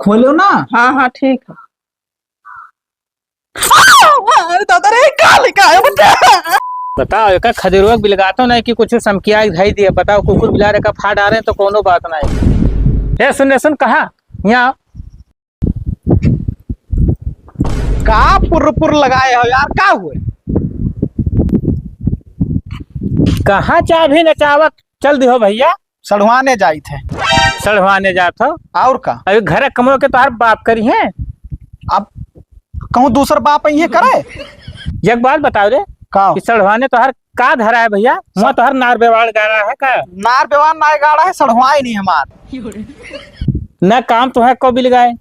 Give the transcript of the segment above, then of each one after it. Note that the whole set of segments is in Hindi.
खोलो ना। हाँ हाँ ठीक है। दादा रे का लेके आयो बच्चा। बताओ एक खदेरुआ बिलगातो नहीं कि कुछ समकिया दिखाई दिया। बताओ कुकुर बिलारे का फाड़ आ रहे हैं तो कोनो बात नहीं। ए सुन कहा यहाँ का पुर लगाए हो यार, का हुए? कहाँ चाभी नचावत चल दिहो भैया। सड़वाने जाई थे। सड़वाने जात हो और का? अभी घर कमो के तोहार बाप करी है। अब कहूँ दूसर बाप ये करे। एक बात बताओ रे का कि सड़वाने तोहार का धरा है भैया? वहाँ तोहार नार बेवाड़ गा रहा है का? नार बेवान ना गाड़ा है, सड़वाई नहीं हमार। न काम तुम्हें को बिल गाए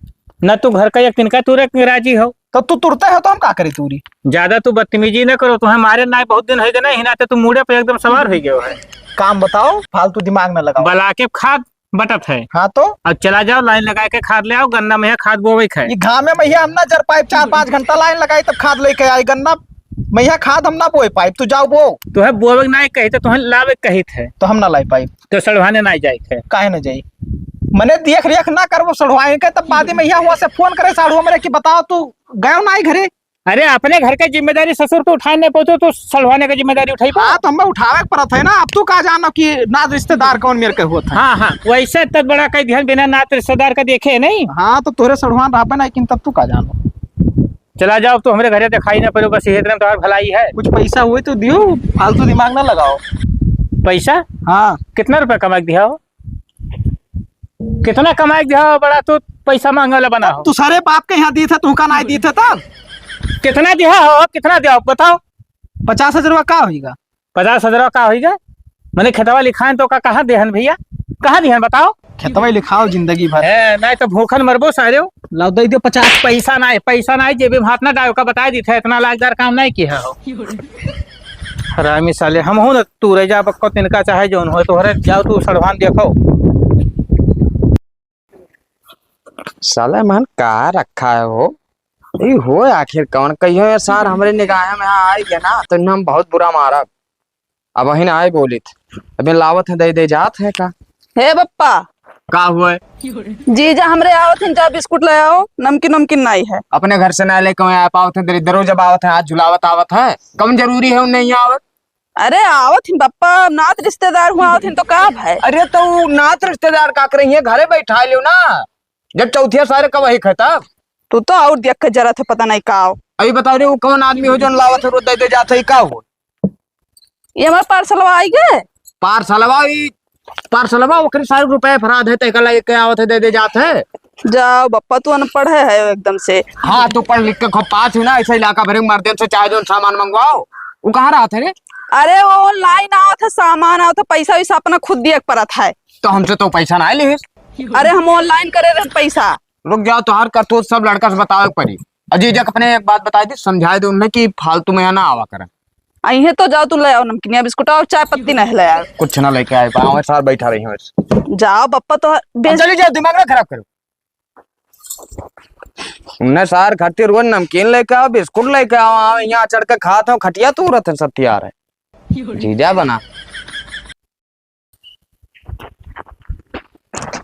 न तू घर का एक तिनका तुरे राजी हो। तो तू तुरते हो तो हम का करी तूरी? ज्यादा तू बदतमीजी न करो। तुम्हें मारे ना बहुत दिन हो गए ना, हिनाते तू मुड़े पे एकदम सवार हो गए है। काम बताओ, फालतू दिमाग न लगाओ। बला के खाद बटत है। हाँ तो और चला जाओ लाइन लगा के खाद ले आओ। गन्ना में खाद बोवे खाए। ये घाम में मैया हम ना जर पाइप 4-5 घंटा लाइन लगाई तब खाद लेके आई। गन्ना मैया खाद हम ना बोए पाइप, तू जाओ बो। तुम्हें बोवे नहीं कही थे, तुम्हें लावे कही थे तो हम ना लाई पाइप। तो सड़वाने नहीं जाए थे। काहे न जाई? मने देख रेख ना करबो सड़वाए के, तब बाद में मैया हुआ से फोन करे साढ़ू मेरे कि बताओ तू गयो ना घरे। अरे अपने घर की जिम्मेदारी ससुर तो उठाने नहीं पहुंचो तो सड़वाने की जिम्मेदारी उठाई पा। हाँ तो हमें उठावे के पड़त है ना। अब तू का जानो कि नात रिश्तेदार कौन मेरे के होत है। हाँ वैसे तब बड़ा कई ध्यान बिना नात रिश्तेदार का देखे नहीं। हाँ तो तोरे सड़वान रहा लेकिन तब तू का जानो। चला जाओ तो हमारे घरे दिखाई ना पड़ो। बस ये तुम्हारी भलाई है। कुछ पैसा हुए तो दियो, फालतू दिमाग ना लगाओ। पैसा हाँ कितना रुपया कमा के दिया हो? कितना कमा के दिया हो? बड़ा तो पैसा मांगे वाला बना हो। तू सारे बाप के यहाँ दी थे, तू का नहीं दी थे तब? कितना दिया हो? कितना दिया हो बताओ। 50,000 का होगा। 50,000 का होगा? मैंने खेतवा लिखाएं तो का कहाँ देहन भैया? कहाँ दिहन बताओ? खेतवा लिखाओ जिंदगी भर। नहीं तो भूखन मरबो सारे। लो दे दियो 50। पैसा नहीं जेबी में हाथ ना डालो का बता दी थे। इतना लाजदार काम नहीं किया हो। हरामी साले हम हो ना। तू रह जा बक्को तिनका चाहे जो हो तो जाओ तू सड़वान देखो। साला मन का रखा है वो हो आखिर कौन कहियो यार सार हमरे निगाह में आई गया ना तो हम बहुत बुरा मारा। अब वही ना आए बोली थे अबे लावत है दे जात है का। हे बप्पा का हुआ है? जीजा हमरे आवत हैं, जा बिस्कुट ले आओ। नमकीन नहीं है। अपने घर से ना ले कहीं आ पावत है दरिद्रो जब आवत है आज झुलावत आवत है। कम जरूरी है उन्हें यहाँ आवत। अरे आवत हैं बप्पा, नात रिश्तेदार हुआ आवत हैं तो का भाई। अरे तो नात रिश्तेदार का कर रही है घरे बैठा लियो ना। जब चौथिया सारे का वही खाता तू तो और देख के जरा थे पता नहीं का। अभी बता रहे वो कौन आदमी हो जो लावत है रोज दे जाते का हो। ये हमारे पार्सलवा आई गए। पार्सलवा ओकरे सारे रुपए फराद है तैका लगे क्या आवत है दे जाते है। जाओ बप्पा, तू अनपढ़ है एकदम से। हाँ तो पढ़ लिख के खूब पास हुई ना। ऐसा इलाका भरे मर्दे से चाहे जो सामान मंगवाओ। वो कहाँ रहा था रे? अरे वो ऑनलाइन आओ था, सामान आओ था, पैसा वैसा अपना खुद दिए पड़ा था। तो हमसे तो पैसा ना ले। अरे हम ऑनलाइन करे रहे पैसा। रुक जाओ तो हर कर सब लड़का से बतावे पड़ी। अजीजा अपने एक बात बताई थी समझाए दे उन्हें कि फालतू में ना आवा करे। आई तो जाओ तू ले आओ नमकीन बिस्कुट और चाय पत्ती नहीं ले आओ। कुछ ना लेके आए पाओ साथ बैठा रही हूँ। जाओ बप्पा तो चली जाओ दिमाग ना खराब करो। उन्हें सार खातिर रोज नमकीन लेके आओ बिस्कुट लेके आओ। यहाँ चढ़ के खाता हूँ खटिया तू रथ सब तैयार है। जीजा बना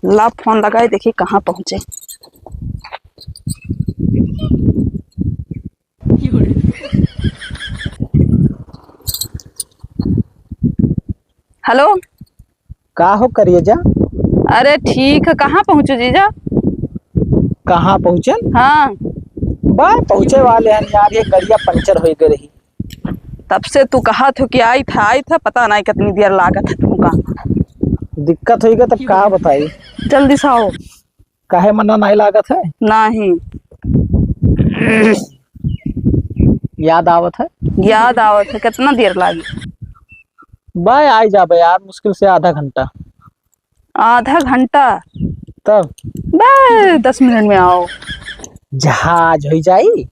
ला फोन लगाए देखिए कहाँ पहुंचे। हेलो का हो करिए जा? अरे ठीक है, कहाँ पहुंचो जीजा? कहाँ पहुँचन? हाँ बा पहुँचे वाले हैं यार। ये गाड़िया पंचर हो गई रही। तब से तू कहा था कि आई था पता नहीं कितनी देर लागत है तुमका। दिक्कत होगा तब का बताई। जल्दी से आओ। काहे मना नहीं लागत है? नहीं याद आवत है। याद आवत है। कितना देर लागी? बाय आई जाबे यार, मुश्किल से आधा घंटा। आधा घंटा? तब 10 मिनट में आओ। जहाज हो जाई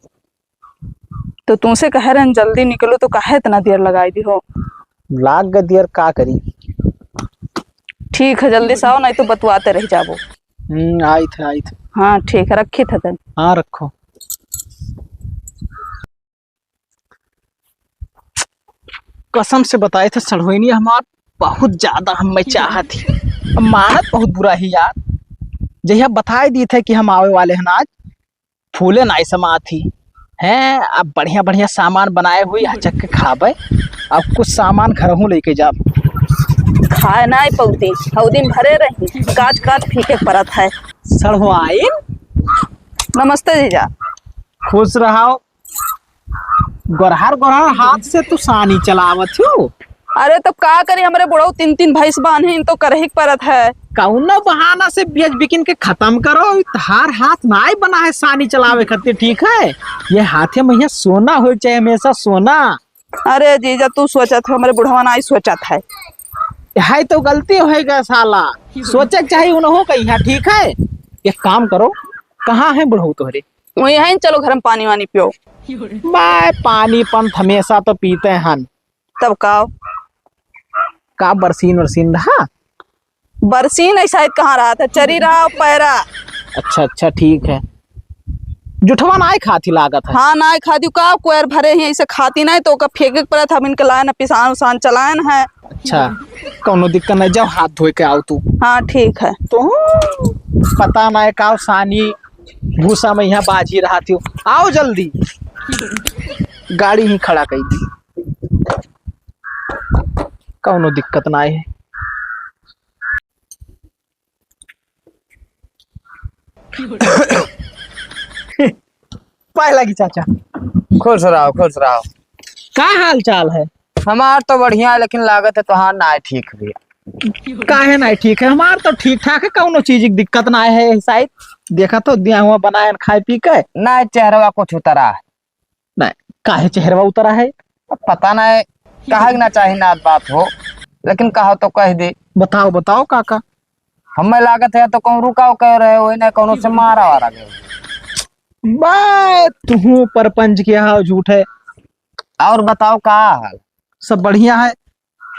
तो तुमसे कह रहे हैं जल्दी निकलो तो काहे इतना देर लगाई दी हो। लाग गई देर का करी। ठीक है जल्दी से आओ नहीं तो बतवाते रह जाबो। आई थे। हाँ ठीक है, रखी था तन। हाँ रखो। कसम से बताए थे सड़ोइनी हमार बहुत ज्यादा हम चाहत थी। मानत बहुत बुरा ही यार। जहिया बताई दी थे कि हम आवे वाले हैं आज, फूले नाई समा थी हैं। अब बढ़िया बढ़िया सामान बनाए हुई चक के खाबे। अब कुछ सामान घर हूँ लेके जा। खाए ना पौती हौदी में भरे रही गाछ काट फीके परत है। सड़वाइन नमस्ते जीजा। खुश रहो। गोरहर गोरहर हाथ से तू सानी चलावत हो। अरे तो का करी, हमारे बुढ़ऊ 3 भैंस बांधे तो करही परत है। कौनो बहाना से बेच बिकिन के खत्म करो। हार हाथ नाई बना है सानी चलावे खातिर, ठीक है। ये हाथे में सोना हो चाहे हमेशा सोना। अरे जीजा तू सोचत हो, हमारे बुढ़वा ना सोचत है। है तो गलती होएगा साला। सोचे चाहिए उन्हों का यहाँ, ठीक है। एक काम करो, कहाँ है बुढ़ऊ तोहरे? वही है, चलो घर में पानी वानी पियो। बाय पानी पंथ हमेशा तो पीते हैं। तब का बरसीन वरसीन रहा? बरसीन ऐसा कहाँ रहा था, चरी रहा पैरा। अच्छा अच्छा ठीक है। जुठवा नाई खाती लागत है। हाँ ना खाती का कोयर भरे हैं ऐसे खाती नहीं तो फेंके पड़ा था। इनके लाए पिसान उसान चलायन है। अच्छा कौनो दिक्कत नहीं, जाओ हाथ धोए के आओ तू। हाँ ठीक है। तो पता नहीं का सानी भूसा में यहाँ बाजी रहा थी। आओ जल्दी, गाड़ी ही खड़ा कर दी। कौनो दिक्कत ना है। पाए लगी चाचा। खुश रहो खुश रहो। का हाल चाल है? हमार तो बढ़िया है, लेकिन लागत है तुहार ना ठीक भी। काहे नहीं ठीक है? हमार तो ठीक ठाक है, कौनो चीज की दिक्कत ना है। शायद देखा तो दिया हुआ बनाए खाए पी के ना चेहरा कुछ उतरा है। नहीं काहे चेहरा उतरा है? पता नहीं कहा ना चाहे ना बात हो, लेकिन कहा तो कह दे। बताओ बताओ काका। हमें लागत है तो कौन रुकाओ कह रहे हो ना, कौन से मारा वारा गए। बाय तू परपंच किया है झूठ है। और बताओ का हाल? सब बढ़िया है।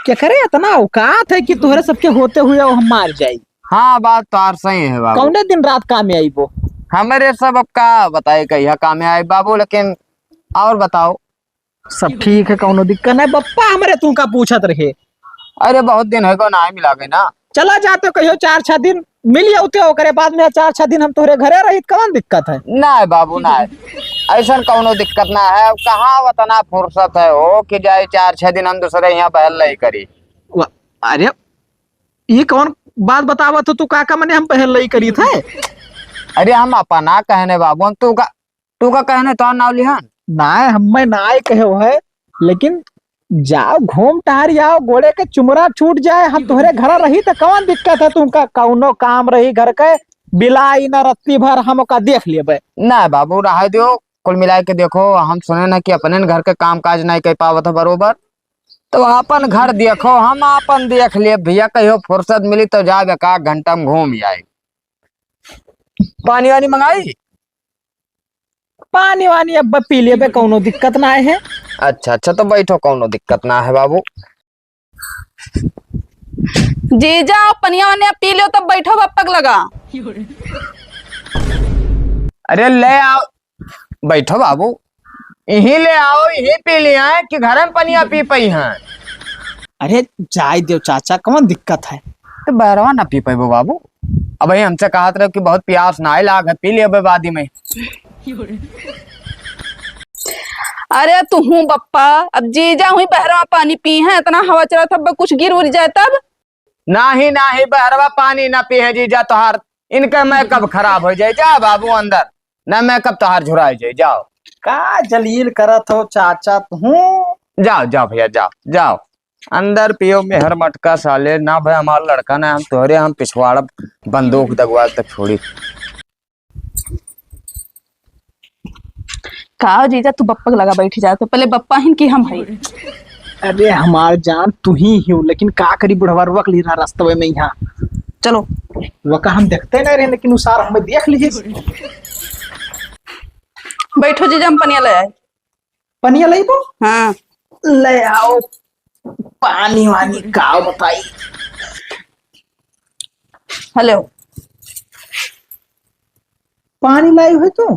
क्या करे इतना औकात है कि तुहरे सबके होते हुए हम मार जाये। हाँ बात तो आर सही है बाबू। कौने दिन रात काम में आई वो? हमारे सब अब का बताए कहिया काम में आए बाबू, लेकिन और बताओ। सब ठीक है, कौनो दिक्कत नहीं। बप्पा हमारे तू का पूछत रहे। अरे बहुत दिन है ना मिला गए ना। चला जाते कहियो 4-6 दिन मिल जाते बाद में 4-6 दिन हम तोहरे घरे रही। कौन दिक्कत है? ना बाबू ना, ऐसा कौनो दिक्कत ना है। कहाँ उतना फुर्सत है हो कि जाए 4-6 दिन हम दूसरे यहाँ पहल नहीं करी। अरे ये कौन बात बतावत हो तू काका? मैंने हम पहल नहीं करी थे। अरे हम अपना कहने बाबू, हम तू का कहने तो नाव लिहन ना हमें ना कहे है, लेकिन जाओ घूम टहर जाओ, गोड़े के चुमरा छूट जाए। हम तुहरे घर रही तो कौन दिक्कत है? तुमका कौनो काम रही घर के बिलाई न रत्ती भर हम का देख लेबे। ना बाबू रहा दो, कुल मिला के देखो। हम सुने ना कि अपने घर के काम काज नहीं कर पावत है बरोबर, तो अपन घर देखो, हम अपन देख ले भैया। कहियो फुर्सत मिली तो जाए का घंटा में घूम आए। पानी वानी मंगाई? पानी वानी अब पी लेबे, कौनो दिक्कत ना है। अच्छा अच्छा तो बैठो, कौनो दिक्कत ना है बाबू। जीजा पनिया वनिया पी लो तब बैठो बप्पक लगा। अरे ले आओ, बैठो बाबू। यही ले आओ, यही पी लिया है कि घर में पनिया पी पई हैं। अरे जाए दो चाचा, कौन दिक्कत है? तो बहरवा ना पी पाइबो बाबू। अब भाई हमसे कहा रहे कि बहुत प्यास ना आए लाग, पी लिया बादी में। अरे तू हूँ बप्पा, अब जीजा हुई बहरवा पानी पी है, इतना हवा चला था कुछ गिर उड़ जाए तब। नाही बहरवा पानी ना पी है जीजा तोहार। इनका मेकअप खराब हो जाए। जा बाबू अंदर, ना मेकअप तोहार झुराए जाए। जाओ। का जलील करत हो चाचा तू? जाओ जाओ भैया जाओ जाओ अंदर पियो मेहर मटका साले। ना भाई हमारा लड़का ना, हम तोहरे हम पिछवाड़ा बंदूक दगवा तक छोड़ी। कहा जीजा तू बप्पक लगा बैठी जा, तो पहले बप्पा हिन की हम भाई। अरे हमार जान तू ही हो, लेकिन का करी बुढ़वा रुक ली रहा रास्ते में यहाँ। चलो वो का हम देखते नहीं रहे, लेकिन उसार हमें देख लीजिए। बैठो जीजा, हम पनिया ले आए। पनिया ले बो? हाँ ले आओ। पानी वानी का बताई। हेलो पानी लाई हुई तो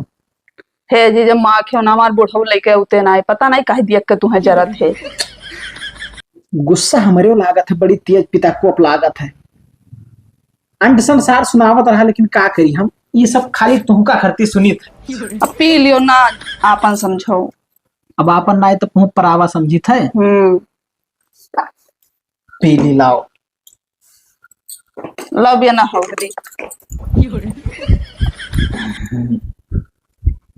हे जीजा माँ क्यों ना हमार बुढ़ऊ लेके उते ना, पता नहीं कहे दिया के तुम्हें जरूरत है। गुस्सा हमारे लागत है, बड़ी तेज पिता कोप लागत है। अंड संसार सुनावत रहा, लेकिन का करी हम, ये सब खाली तुमका करती सुनी थे। अब पी लियो ना, आपन समझो। अब आपन नाय तो मुँह परावा समझी थे। पी ली लाओ। लव या ना हो दी।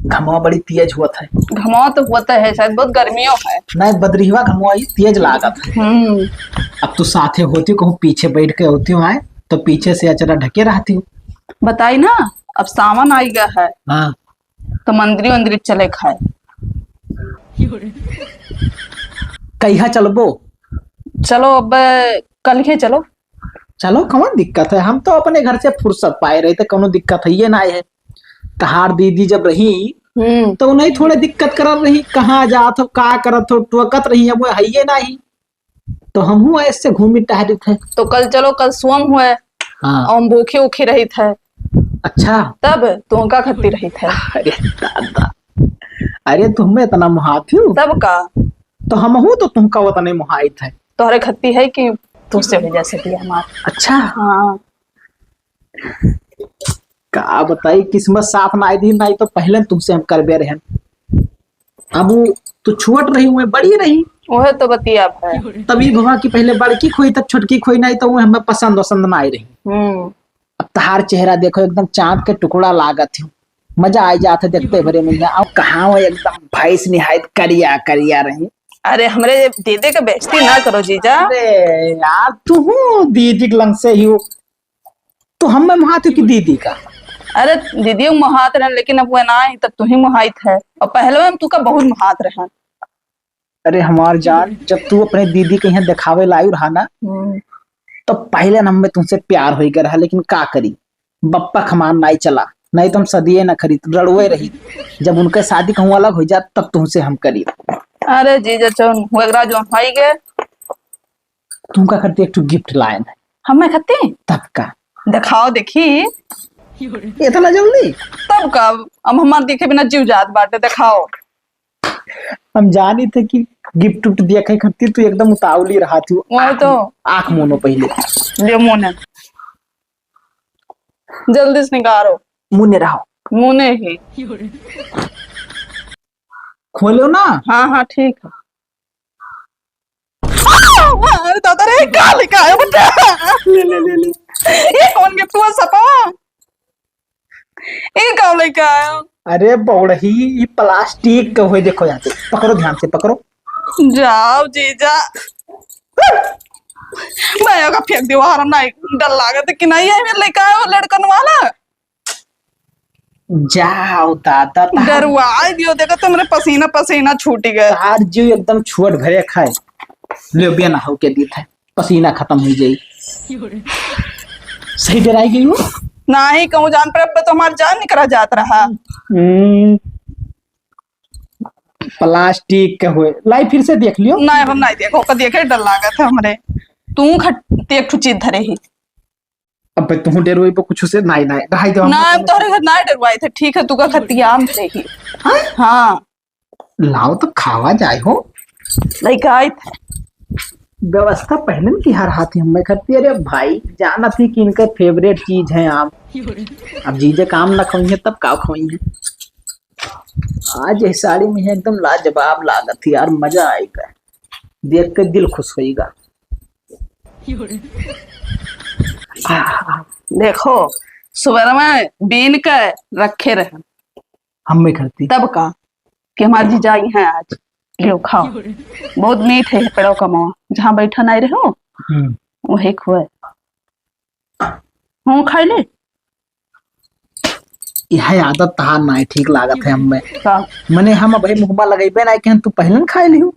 घमवा बड़ी तेज हुआ था। घमाव तो होता है, शायद बहुत गर्मियों है। नहीं बदरीवा घमवा ये तेज लागत है। अब तू साथे होती कहूँ पीछे बैठ के होती हूँ आए तो पीछे से अचरा ढके रहती हूँ। बताई ना, अब सावन आई गया है हाँ तो मंदिर वंदिर चले खाए। कहिया चलबो? चलो अब कल के चलो। चलो कौन दिक्कत है, हम तो अपने घर से फुर्सत पाए रहे थे, कोनो दिक्कत है ये ना है। तहार दीदी जब रही तो उन्हें थोड़े दिक्कत करत रही, कहाँ जात हो का करत हो टोकत रही, अब वो है ये नहीं तो हम ऐसे घूमी टहरी थे। तो कल चलो, कल सोम हुए। हाँ और हम भूखे उखे रही थे। अच्छा तब तुम का खत्ती रही थे। अरे दादा, अरे तुम्हें इतना मुहाती हूँ तब का तो हम हूँ तो तुमका उतने मुहाई थे। तोहरे खत्ती है कि तुझसे भी जैसे भी हमार। अच्छा हाँ का बताई, किस्मत साथ ना आई थी, नहीं तो पहले तुमसे हम करबे रहे। अब वो तो छोट रही हुए बड़ी रही, वह तो बतिया है। तभी भवा की पहले बड़की खोई तब छोटकी खोई, नहीं तो वो हमें पसंद वसंद ना आई रही। अब तहार चेहरा देखो एकदम चांद के टुकड़ा लागत हूँ, मजा आ जाते देखते भरे में। अब कहाँ वो एकदम भैंस निहायत करिया करिया रही। अरे हमरे दीदी का बेइज्जती ना करो जीजा। अरे यार तू दीदी के लंग से ही हो तो हम में मुहाती की दीदी का। अरे दीदी मुहात रहे, लेकिन अब वो ना आई तब तू ही मुहाइत है, और पहले में तू का बहुत मुहात रहे। अरे हमार जान, जब तू अपने दीदी के यहाँ दिखावे लाई रहा ना तो पहले न हमें तुमसे प्यार हो गया रहा, लेकिन का करी बप्पा खमान नहीं चला, नहीं तो हम सदिये न खरीद रड़ुए रही। जब उनके शादी कहूँ अलग हो जात तब तुमसे हम करी। अरे जीजा चौन हुएगा जो भाई गए। तुमका करती एक गिफ्ट लाए है हमें खत्ती तब का। दिखाओ देखी। इतना जल्दी? तब का अब हमारे देखे बिना जीव जात बाटे। दिखाओ। हम जानी थे कि गिफ्ट उफ्ट दिया कहीं करती, तू एकदम उतावली रहा थी। वो तो आंख मोनो पहले ले मुने, जल्दी से निकालो। मुने रहो। मुने ही खोलो ना। हाँ हाँ ठीक है। अरे दादा रे क्या लिखा है बेटा? ले ले ले ले। ये कौन गिफ्ट हुआ सपा? ये कौन लिखा है? अरे बौड़ही, ये प्लास्टिक का हो, देखो यहाँ से पकड़ो, ध्यान से पकड़ो। जाओ जीजा। मैं का फेंक दियो हरम नहीं डर लागत कि नहीं है मेरे लेके आयो लड़कन वाला। जाओ दादा, डरवा दियो, देखो तुम्हारे पसीना पसीना छूट गए। तार जो एकदम छुअट भरे खाए ले बिया ना हो के दी था, पसीना खत्म हो जाई। सही डराई गई हो ना ही कहूँ जान पर अब तो हमारी जान निकला जात रहा। प्लास्टिक के हुए लाई फिर से देख लियो। नहीं हम नहीं देखो का देखे डर लागत है हमरे। तू खट एक ठो चीज धरे ही। अब तू डरोई पर कुछ से नहीं नहीं ढाई दो। ना हम तोरे घर ना डरवाए थे, ठीक है तू का खतियाम धरे ही। हाँ लाओ तो खावा जाए हो। लेके आए थे। व्यवस्था पहले की हर हाथी हमें करती। अरे भाई जाना थी कि इनका फेवरेट चीज है आम। अब जीजे काम ना खोई है तब का खोई है। आज ये साड़ी में है एकदम लाजवाब लागत थी यार, मजा आएगा देख के, दिल खुश होएगा। देखो सुबह में बीन के रखे रहे हमें करती तब का कि हमारी जीजाई हैं आज। लियो खाओ, बहुत मीठ है पेड़ों का मावा। जहाँ बैठा नहीं रहो वही खुए। हूँ खाई ले। यह आदत तहार ना ठीक लागत है हमें। का मने हम अब मुहमा लगेबे ना कि तू पहले खाए लियो।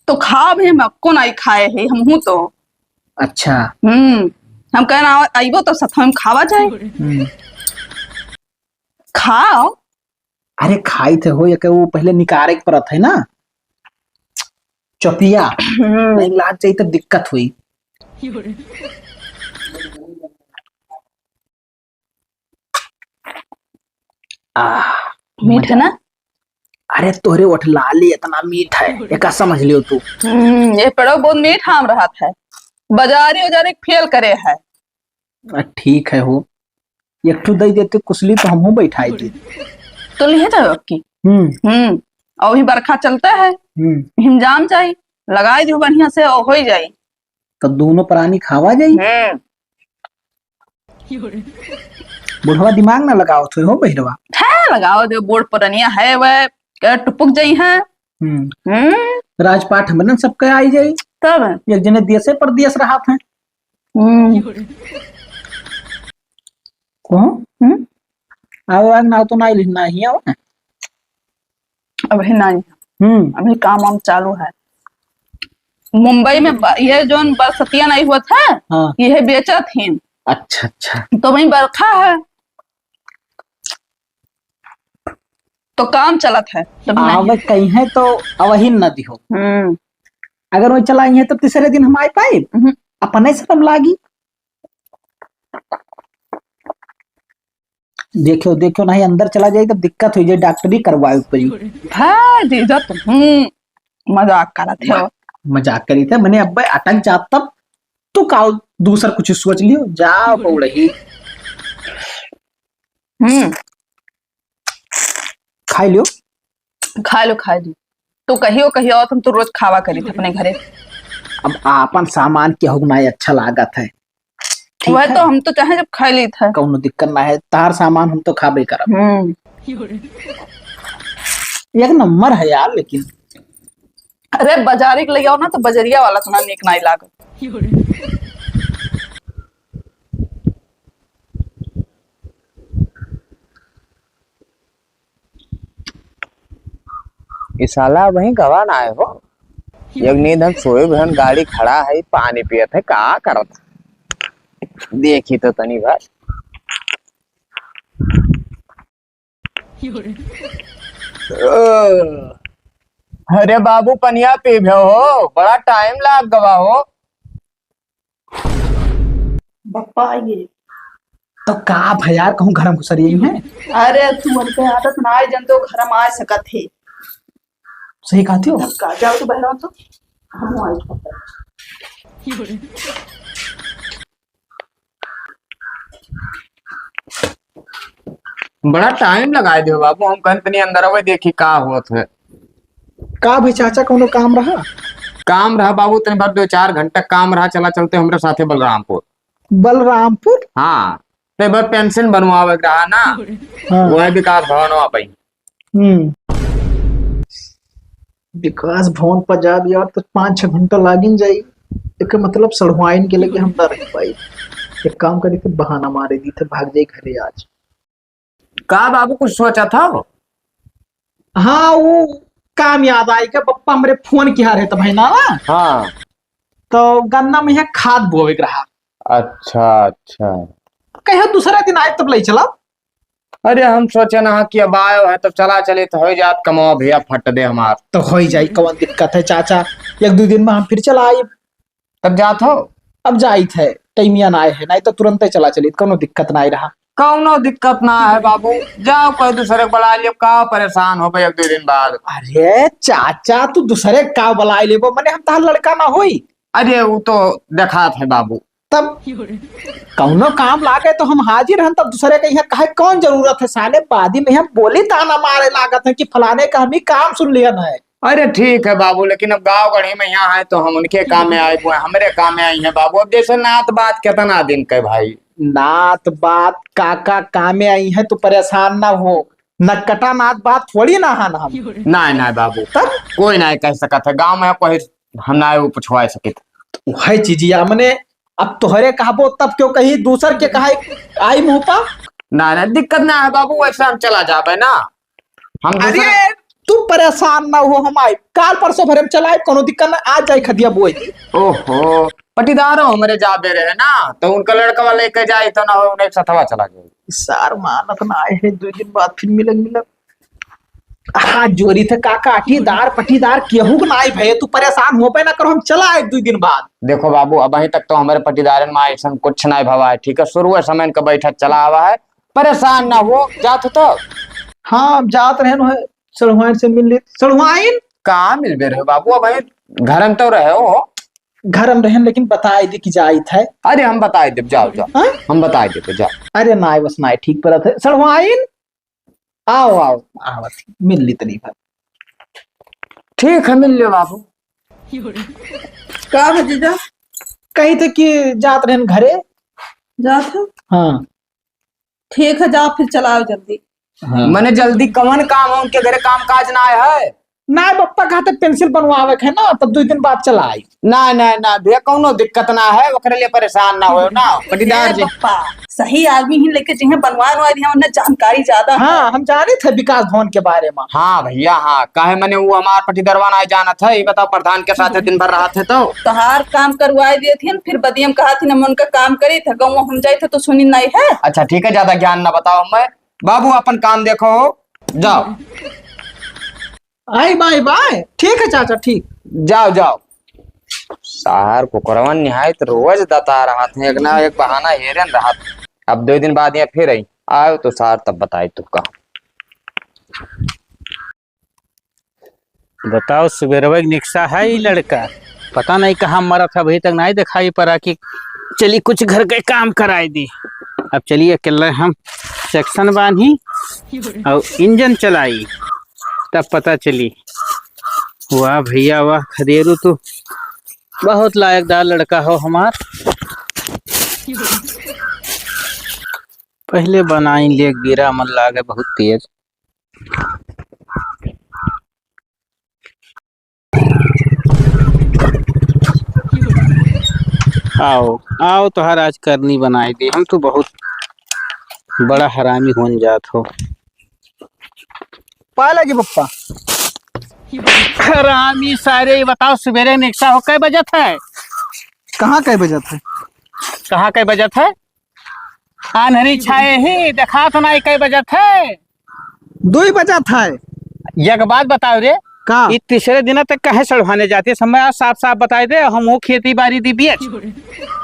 तो खा भी हम आपको नहीं खाए है हम हूँ तो। अच्छा हम कहना आइबो तो सथ में खावा जाए। खाओ। अरे खाई थे हो, या वो पहले निकारे के परत है ना चौपिया, नहीं लाग जाई तो दिक्कत हुई। मीठ है ना? अरे तोरे ओठ लाली इतना मीठ है, एका समझ लियो तू। ये पेड़ो बहुत मीठ आम रहा है। बाजारी उजारी फेल करे है। ठीक है हो, एक ठो दे देते कुसली तो हम बैठाई दी। तो ले जाओ की। और भी बरखा चलता है, हिमजाम जाई, लगाई दो बढ़िया से और हो ही जाई। तो दोनों प्राणी खावा जाई। बुढ़वा दिमाग ना लगाओ थे हो बहिरवा। है लगाओ दो, बोर्ड परनिया है वह टुपुक जाई है। राजपाट हमन सबके आई जाई। तब एक जने देशे परदेश रहा था। कौन आओ आग ना तो ना लिखना ही आओ ना। अभी नहीं, अभी काम वाम चालू है। मुंबई में ये जो बरसतिया नहीं हुआ था, हाँ। ये बेचा थी। अच्छा अच्छा। तो वही बरखा है तो काम चलत है। अब कहीं है तो अवही नदी हो। अगर वो चला है तो तीसरे दिन हम आ पाए अपने शर्म लागी। देखो देखो नहीं अंदर चला जाए तो दिक्कत हो जाए, डॉक्टरी करवाए पड़ी। मजाक करत है। मजाक करी थे मैंने, अब अटक जात तब तू का दूसरा कुछ सोच लियो जाओ पौड़ी। खाई लियो। खा लो तो कहियो तुम तो रोज खावा करी थे अपने घरे। अब आपन सामान के हो ना अच्छा लागत है। वह तो हम तो चाहे जब खा ली था, कौनो दिक्कत ना है, तार सामान हम तो खाबे करब। एक नंबर है यार। लेकिन अरे बाजारी के ले आओ ना तो बजरिया वाला तो ना निक नहीं लागत। इस साला वही गवा ना आए हो। एक नींद हम सोए बहन, गाड़ी खड़ा है, पानी पियत है, का करत देखी तो तनी बार। अरे बाबू पनिया पी भे हो, बड़ा टाइम लाग गवा हो। बप्पा ये तो का भैया कहूँ घर में घुसरी है। अरे तू के आदत ना आए जन तो घर में आ सकत है। सही कहती हो। का जाओ तो बहरा तो हम आए। बड़ा टाइम लगाए दो बाबू, हम कंपनी अंदर आवे देखी का होत है। का भाई चाचा कोनो काम रहा? काम रहा बाबू, तन भर 2-4 घंटा काम रहा, चला चलते हमारे साथे बलरामपुर। बलरामपुर? हाँ ते भर पेंशन बनवावे रहा ना। हाँ। वह विकास भवन हुआ पाई। विकास भवन पर जा यार तो 5-6 घंटा लागिन जाई। एक मतलब सड़वाइन के लगे हम ना रह पाई। एक काम करी थे, बहाना मारे दी थे, भाग जाई घरे आज। का बाबू कुछ सोचा था वो? हाँ वो काम याद आई के पप्पा हमरे फोन किया रहे तो भाई ना। हाँ तो गन्ना में यहाँ खाद बोवे रहा। अच्छा अच्छा। कहे दूसरा दिन आए तब ले चला। अरे हम सोचे ना कि अब आयो है तब चला चले तो हो जात, कमाओ भैया फट दे हमार तो हो ही जाई, कौन दिक्कत है चाचा। 1-2 दिन में हम फिर चला आए। तब जात हो। अब जाई थे टाइमिया ना आए है, नहीं तो तुरंत ही चला चली, कोनो दिक्कत ना आई रहा। कौनो दिक्कत ना है बाबू, जाओ कोई दूसरे को बुला लियो, का परेशान हो 1-2 दिन बाद। अरे चाचा तू दूसरे का बुला लेबो, मने हम तार लड़का ना होई। अरे वो तो देखा है बाबू। तब कौनो काम लागे तो हम हाजिर हैं, तब दूसरे के यहाँ कहे कौन जरूरत है। साले बादी में हम बोली ताना मारे लागत है कि फलाने का हम ही काम सुन लिया है। अरे ठीक है बाबू, लेकिन अब गाँव गढ़ी में यहाँ है तो हम उनके काम में आए हुए, हमारे काम में आई है बाबू। अब जैसे नात बात कितना दिन के भाई, नात बात काका काम में आई है, तो परेशान ना हो। नकटा नात बात थोड़ी ना है हम। ना ना बाबू तब कोई ना कह सकत है, गाँव में कोई हम ना वो पूछवा सके। वही चीजिया मने अब तोहरे कहबो तब क्यों कही दूसर के कहा आई मुंह पा। ना ना दिक्कत ना है बाबू, वैसे हम चला जाबे ना। हम अरे दूसरे... तू परेशान ना हो, हम आए काल परसों भरे में चलाए, कोनो दिक्कत ना। आज जाए खदिया बोई। ओहो पटीदार हमारे जाबे रहे ना, तो उनका लड़का वाले लेके जाए तो ना हो, उन्हें सथवा चला गया। सार मानत ना आए है, 2 दिन बाद फिर मिलक हाथ जोड़ी थे काका। अटीदार पटीदार केहू ना आई भैया, तू परेशान हो पे ना करो, हम चला आए 2 दिन बाद। देखो बाबू अब अभी तक तो हमारे पटीदारन में ऐसा कुछ नहीं भवा है, ठीक है। शुरू समय का बैठक चला हुआ है, परेशान ना हो जात तो। हाँ जात रहे न सड़वाइन से मिल ली। सड़वाइन कहाँ मिलबे रहे बाबू, अब घर में तो रहे हो। घर में रहन लेकिन बताए दी कि जाई थे। अरे हम बताए देब, जाओ जाओ, हाँ? हम बताए देते, जाओ। अरे नाय बस नाय ठीक पर थे सड़वाइन। आओ आओ आओ मिल ली तनी भर। ठीक है, मिल लियो बाबू। का भतीजा कही थे कि जात रहन घरे। जा था। हाँ ठीक है, जाओ फिर चलाओ जल्दी। मैंने जल्दी कवन काम है, उनके घरे काम काज ना है। ना पप्पा कहते पेंसिल बनवावे है ना, तब 2 दिन बाद चला आई। ना ना ना भैया, कोनो दिक्कत ना है, ओकरे लिए परेशान ना हो ना पटीदार जी। पप्पा सही आदमी ही लेके चाहिए, बनवा दिया, उन्हें जानकारी ज्यादा है। हाँ हम जाने थे विकास भवन के बारे में। हाँ भैया, हाँ काहे मैंने वो हमार पटीदरवा ना जाना था, ये बताओ प्रधान के साथ दिन भर रहा थे तो तोहार काम करवाए दिए थे, फिर बदियम कहा थी न उनका काम करी था, गाँव हम जाए थे तो सुनी नहीं है। अच्छा ठीक है, ज्यादा ज्ञान ना बताओ। मैं बाबू अपन काम देखो, जाओ। आई बाय बाय, ठीक है चाचा ठीक। जाओ जाओ। सार कुकरवन निहायत रोज बता रहा था, एक ना एक बहाना हेरन रहा था। अब 2 दिन बाद यहाँ फिर आई आयो तो सार तब बताई तुक्का। बताओ सुबेरवा निक्शा है ये लड़का, पता नहीं कहाँ मरा था, अभी तक नहीं दिखाई पड़ा कि चलिए कुछ घर के काम कराए दी। अब चलिए अकेला हम सेक्शन बांधी और इंजन चलाई, तब पता चली। वाह भैया वाह, खदेरू तो बहुत लायकदार लड़का हो हमार। पहले बनाई ले गिरा मन लागे बहुत तेज। आओ आओ तोहार आज करनी बनाई दे, हम तो बहुत बड़ा हरामी होन जात हो। पाए लगी पप्पा। हरामी सारे, बताओ सवेरे निक्शा हो कै बजत है? कहाँ कई बजे थे? कहाँ कै बजत है? आन्हरी छाए ही देखा तो नहीं कै बजत है। 2 बजा था। एक बात बताओ रे, का ये तीसरे दिन तक कहे सड़वाने जाती है? समय आज साफ साफ बताए दे, हम वो खेती बाड़ी दी बेच।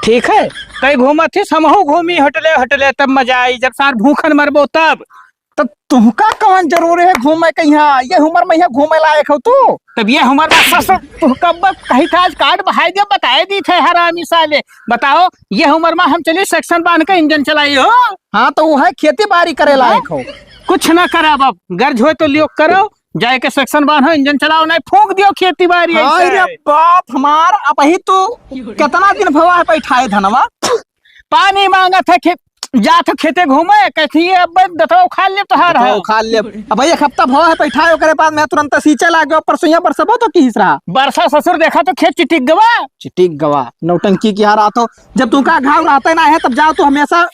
ठीक है, कई घूमत थी, समूह घूमी होटले होटले, तब मजा आई। जब सार भूखन मरबो तब तुमका कौन जरूर है घूमे के यहाँ? ये उम्र में यहाँ घूमे लायक हो तू? तब ये हमारे तू कब कहीं था आज कार्ड बहाई दे, बताए दी थे हरामी साले। बताओ ये उम्र में हम चलिए सेक्शन बांध के इंजन चलाई हो। हाँ तो वो है खेती बाड़ी करे लायक हो। कुछ ना करा बाप, गर्ज हो तो लियो करो, जाए के सेक्शन बांधो, इंजन चलाओ, नहीं फूंक दियो खेती बाड़ी। अरे बाप हमार, अब ही तू कितना दिन भवा है बैठाए धनवा? पानी मांगा था खेत, जा तो खेते घूमे कहती है, अब दतो खा ले तोहार है। खा ले। अब भाई 1 हफ्ता भवा है बैठाए, करे बाद मैं तुरंत सींचे लाग गयो, परसों बरसबो तो की रहा। बरसा ससुर देखा तो खेत चिटिक गवा। चिटिक गवा नौटंकी की हार आतो, जब तुमका घाव रहता ना है तब जाओ तो हमेशा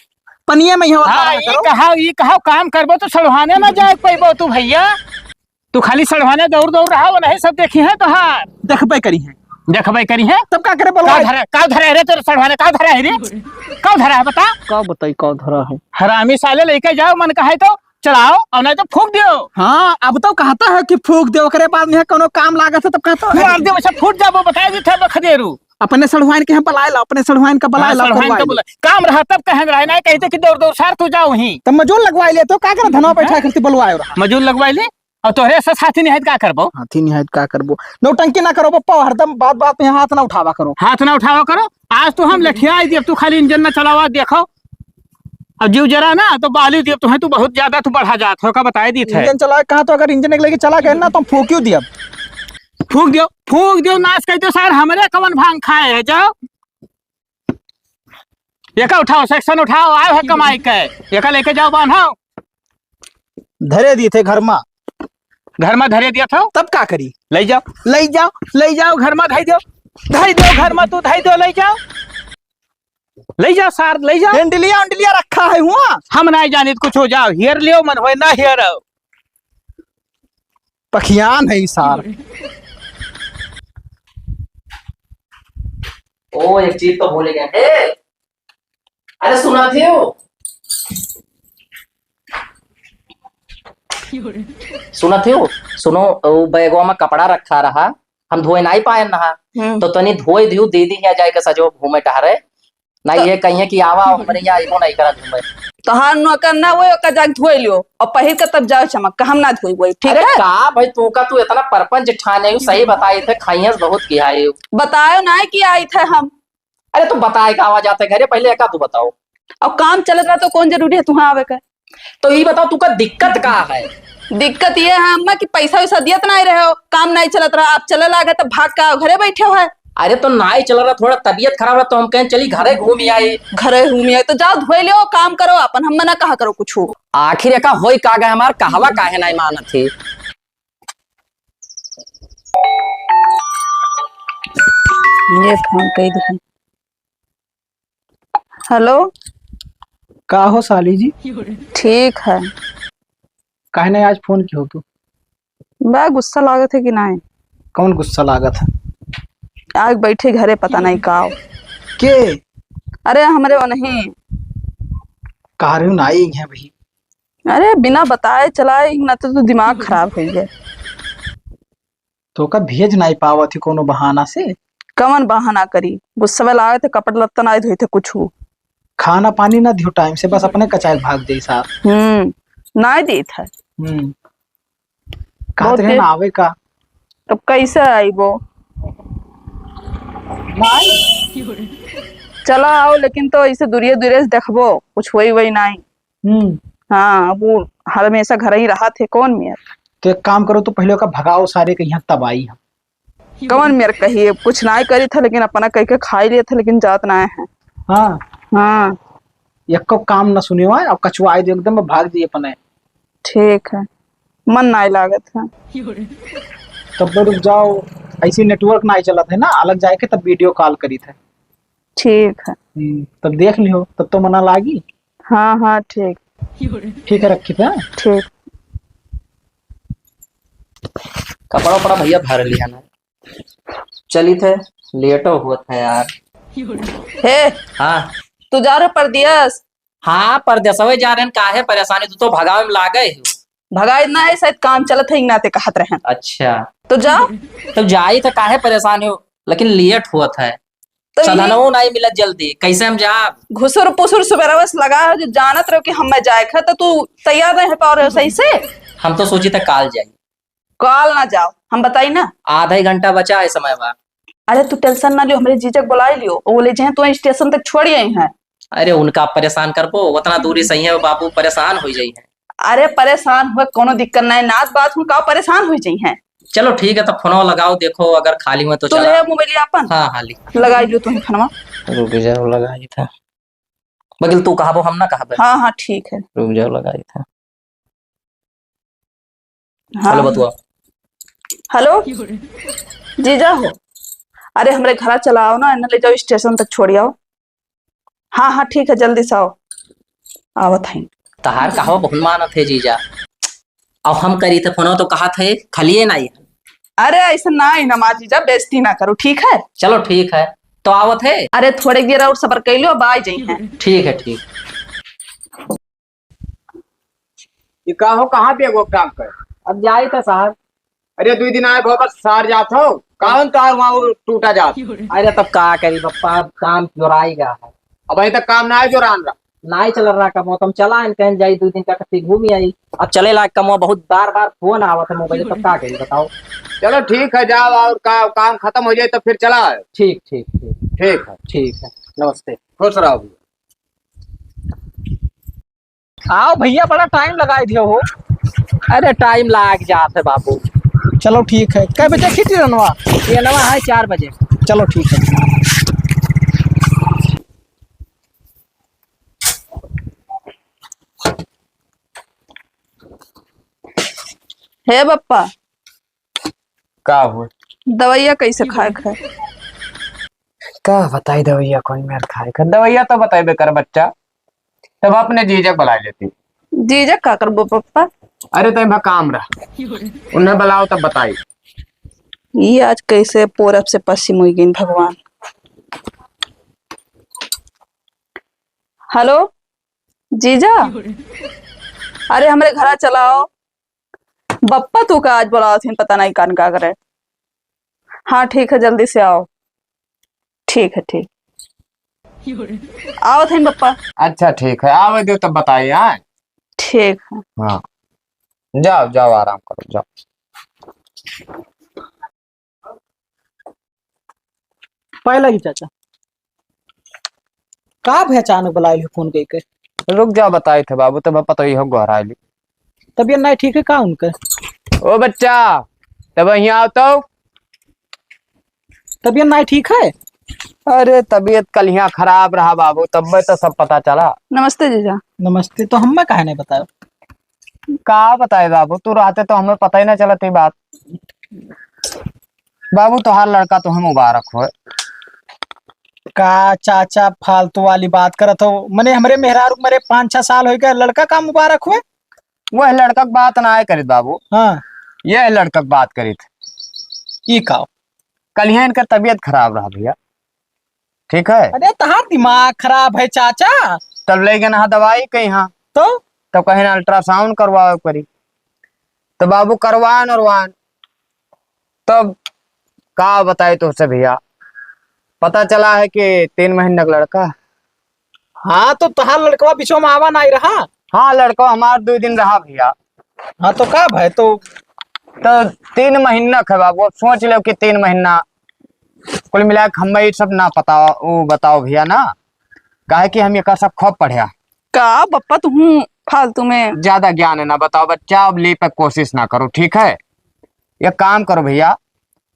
पनिये में ही होता हाँ, करो। ये कहा काम करबो तो सड़वाने में जाए पैबो तू भैया। तू खाली सड़वाने दौड़ दौड़ रहा हो, नहीं सब देखी है तोहार। देखबे करी है, देखबे करी है, तब का करे बोलो? का धरे रे तेरे सड़वाने, का धरा है रे? का धरा है बता? का बताई का धरा है? हरामी साले लेके जाओ, मन कहे तो चलाओ और नहीं तो फूंक दियो। हाँ अब तो कहता है कि फूक दे, ओकरे बाद में कोनो काम लागत है तब कहता है मार दे वैसे फूट जाबो, बताए दी थे बखदेरू। अपने सड़वाइन के यहाँ बलाए ला, अपने सड़वाइन का बलाए ला, सड़वाइन का बोला काम रहा तब कहें रहा, नहीं कहते कि दौड़ दौड़ सार तू जाओ ही। तब मजूर लगवाई ले तो का करे? धनवा बैठा करती बलवाए रहा। मजूर लगवाई ले और तोहरे से साथी नहीं का करबो? हाथी निहायत का करबो? नौटंकी ना करो पप्पा, हरदम बात बात में हाथ ना उठावा करो। हाथ ना उठावा करो। आज तो हम लठिया दिए, तू खाली इंजन ना चलावा देखो, अब जीव जरा ना तो बाली दिए तुम्हें, तू बहुत ज्यादा तू बढ़ा जात हो का बताए दी थे। इंजन चला कहा तो अगर इंजन लेके चला गए ना तो फूक क्यों दिया? फूक दियो नाश कहते सार हमरे कवन भांग खाए है। जाओ एका उठाओ, सेक्शन उठाओ, आए है कमाई के, एका लेके जाओ बांधाओ। धरे दिए थे घर में धरे दिया था, तब का करी? ले जाओ घर में धाई दो घर में, तू धाई दो, ले जाओ सार, ले जाओ। अंडलिया रखा है हुआ, हम नहीं जानी कुछ हो जाओ, हियर लियो मन हो ना हियर पखियान है सार। ओ एक चीज तो भूल गए। अरे सुना थे वो, सुनो वो बैगवा में कपड़ा रखा रहा, हम धोए नहीं पाए नहा, तो तनी धोए दियो दे दी जाए के सजो घूमे टहरे, नहीं ये कहिए कि आवा हमारे यहाँ आइबो नहीं करा घूमे। तोहार नौकर ना वो ओकर जाके धोई लियो और पहिर के तब जाओ चमक का हम ना धोई वही ठीक अरे है। का भाई तू का तू इतना परपंच ठाने सही बताई थे खाइयस बहुत किया है। बतायो ना कि आई थे हम। अरे तू बताए का आवाज आते घरे पहले का तू बताओ। अब काम चलत रहा तो कौन जरूरी है तुहाँ आवे का। तो ये बताओ तू का दिक्कत का है। दिक्कत ये है अम्मा कि पैसा वैसा दियत नहीं रहे हो, काम नहीं चलत रहा, आप चले लागे तो भाग का घरे बैठे हो है। अरे तो नाई चल रहा थोड़ा तबीयत खराब रहा तो हम कहें चली घरे घूम आए। घरे घूमिए तो जाओ धोई लियो काम करो अपन, हम मना कहा करो कुछ हो। आखिर का होई का गए हमार कहवा काहे नहीं मानत थी। ये फोन कही दे। हेलो का हो साली जी? ठीक है। काहे नहीं आज फोन की हो तू? बा गुस्सा लागत है कि नहीं? कौन गुस्सा लागत है? आग बैठे घरे पता नहीं का हो। के अरे हमरे वो नहीं। कार ना आई है भाई। अरे बिना बताए चलाए ना तो दिमाग खराब हो गया। तो का भेज नहीं पावा थी कोनो बहाना से? कवन बहाना करी, गुस्सा वाला आए थे कपड़ लत्ता नहीं धोए थे कुछ हो। खाना पानी ना दियो टाइम से, बस अपने कचाए भाग दे साहब। नहीं दी था। कहत रहे ना आवे का। तब कैसे आई वो? चला आओ लेकिन तो ऐसे दूरिये दूरिये से देखबो कुछ वही वही नहीं। हाँ वो हमेशा घर ही रहा थे कौन मेयर। तो एक काम करो तो पहले का भगाओ सारे के यहाँ तब आई हम। कौन मेयर कहिए कुछ नहीं करी था लेकिन अपना कह के खा लिया था लेकिन जात ना है। हाँ हाँ एक को काम न सुनियो है, अब कछुआ आई एकदम भाग दिए अपने। ठीक है मन नहीं लागत है। तब रुक जाओ, ऐसी नेटवर्क ना चला थे ना अलग जाए के तब वीडियो कॉल करी थे। ठीक है। तब देख लियो तब तो मना लागी। हाँ हाँ ठीक। ठीक है रखी थे। ठीक। कपड़ा उपड़ा भैया भर लिया ना चली थे लेटो हुआ था यार। हे हाँ तू जा रहा परदेस? हाँ परदेसवे जा रहे हैं काहे परेशानी तू तो भगावे में लागे हो। भगाई ना है शायद काम चलत है नाते कहत रहे। अच्छा तो जाओ। तो जाई तो काहे परेशानी हो लेकिन लेट हुआ था तो सदनों नहीं मिलत जल्दी कैसे हम जा। घुसुर पुसुर सुबेरवस लगा है जो जानत रहो कि हम जाए खा तो तू तैयार नहीं पा रहे हो सही से। हम तो सोची था काल जाई। कॉल ना जाओ हम बताई ना। आधा ही घंटा बचा है समय बा। अरे तू टेंशन ना लियो, हमारे जीजक बुला लियो वो ले जाए तो स्टेशन तक छोड़ आई है। अरे उनका परेशान कर पो उतना दूरी सही है बाबू परेशान हो जाई है। अरे परेशान हुए कोनो दिक्कत नहीं नाच बात हूँ का परेशान हो जाई है। चलो ठीक है तो फोन लगाओ देखो अगर खाली हुआ तो तू चला। ले मोबाइल अपन। हाँ हाली लगाई लियो तुम फोनवा। रुक जाओ लगाई था बगिल तू कहा हम ना कहा। हाँ हाँ ठीक है। रुक जाओ लगाई था। हाँ। हेलो बतुआ। हेलो जीजा हो? अरे हमारे घर चलाओ ना इन्हें ले जाओ स्टेशन तक छोड़ आओ। हाँ हाँ ठीक है जल्दी से आओ। आवत है। तहार कहा बहुत मानत थे जीजा। अब हम करी थे फोन तो कहा थे खलिए नहीं। अरे ऐसा ना ही नमाज जीजा बेइज्जती ना करो ठीक है। चलो ठीक है तो आवत है। अरे थोड़े देर और सबर कर लो अब आ जाई हैं। ठीक है ठीक। ये का हो कहाँ पे वो काम कर? अब जाई था साहब। अरे 2 दिन आए बहुत सार जात हो कौन तार वहाँ वो टूटा जात। अरे तब का करी पप्पा काम जोराई गया है। अब अभी तक काम ना है जो रान रहा। नहीं चल रहा का मौसम चला कहीं जाई 2 दिन तक घूमी आई। अब चले ला कमो बहुत बार बार फोन आवा था मोबाइल तब का करी बताओ। चलो ठीक है जाओ और काम खत्म हो जाए तो फिर चला है। ठीक ठीक ठीक ठीक है ठीक है नमस्ते। खुश रहो। आओ भैया बड़ा टाइम लगाए दियो हो। अरे टाइम लाग जात है बाबू। चलो ठीक है कै बजे छुट्टी रनवा? ये नवा है 4 बजे। चलो ठीक है। हे बप्पा का हुआ? दवाइया कैसे खाए खाए? का बताई दवैया कौन मेरे खाए कर दवैया तो बताइबे कर बच्चा तब अपने जीजक बुला लेती। जीजा का करबो पप्पा? अरे तो काम रहा उन्हें बुलाओ तब बताई। ये आज कैसे पूरब से पश्चिम हुई गई भगवान। हेलो जीजा अरे हमारे घर चलाओ। बप्पा तू का आज बुलाओ थी पता नहीं कान का करे। हाँ ठीक है जल्दी से आओ। ठीक है ठीक। आओ थे पप्पा। अच्छा ठीक है, आवे दो तब बताइए। हाँ ठीक है। हाँ, जाओ जाओ आराम करो जाओ। पहला ही चाचा का भे अचानक बुलाए फोन के रुक जाओ, बताए थे बाबू, तब पता ही हो गहराइली। तबियत नहीं ठीक है का उनके? ओ बच्चा, तब यहाँ आओ तो। तबियत नहीं ठीक है? अरे तबीयत कल यहाँ खराब रहा बाबू, तब में तो सब पता चला। नमस्ते जीजा। नमस्ते। तो हमें काहे नहीं बताया? कहा बताए बाबू, तू रहते तो हमें पता ही ना चला थी बात। बाबू तोहार लड़का तो हम मुबारक हो। का चाचा फालतू वाली बात करत हो? मने हमरे मेहरारू मरे 5-6 साल हो गए, लड़का का मुबारक हुए? वह लड़का की बात ना आए करित बाबू, हाँ यह लड़का की बात करित। ई का? कल यहाँ इनका तबीयत खराब रहा भैया, ठीक है। अरे तहार दिमाग खराब है चाचा। तब ले गए ना दवाई कहीं, हाँ तो कहीं ना अल्ट्रासाउंड करवाओ करी, तो बाबू करवान और तब का बताए तो उसे भैया, पता चला है कि 3 महीने का लड़का। हाँ तो तहार लड़कवा बिचो में आवा नहीं रहा? हाँ लड़का हमार 2 दिन रहा भैया। हाँ तो का भाई तो 3 महीना है बाबू, अब सोच लो कि 3 महीना कुल मिला के हमें ये सब ना पता वो बताओ भैया ना, काहे कि हम ये का सब खूब पढ़िया। का पप्पा तुम फालतू में ज्यादा ज्ञान है ना बताओ बच्चा, अब ले पे कोशिश ना करो, ठीक है। ये काम करो भैया,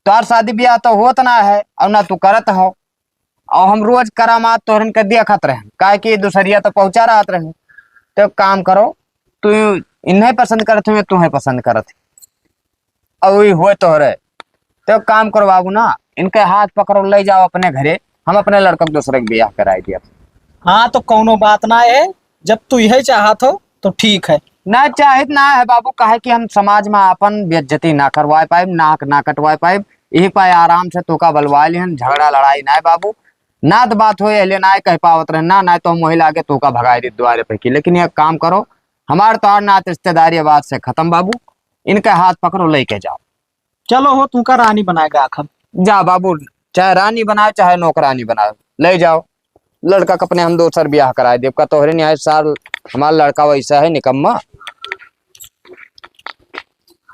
तोहार शादी ब्याह तो होत ना है और ना तू करत हो, और हम रोज करामात तोहरन के देखत रहे, काहे कि दूसरिया तो पहुंचा रहत रहे। तो काम करो, तू इन्हें पसंद करत हो, तुम्हें पसंद करत और वही हो तोहरे। तो काम करो बाबू ना, इनके हाथ पकड़ो ले जाओ अपने घरे, हम अपने लड़का को दूसरे के ब्याह कराई दिया। हाँ तो कौनो बात ना है, जब तू यही चाहत हो तो ठीक है। ना चाहत ना है बाबू, काहे कि हम समाज में अपन बेइज्जती ना करवाए पाए, नाक ना कटवाए पाए, यही पाए आराम से तोका बलवा लिहन, झगड़ा लड़ाई ना है बाबू। ना तो बात हो ना कह पावत रहे ना तो महिला के तोका भगाई दी द्वारे पे की। लेकिन ये काम करो, हमारे तो नात रिश्तेदारी बात से खत्म बाबू, इनके हाथ पकड़ो लेके जाओ। चलो हो तुमका रानी बनाएगा आखिर। जा बाबू, चाहे रानी बनाओ चाहे नौकरानी बनाओ, ले जाओ लड़का का अपने हम दूसर ब्याह कराए देव का। तोहरे न्याय साल हमारा लड़का वैसा है निकम्मा।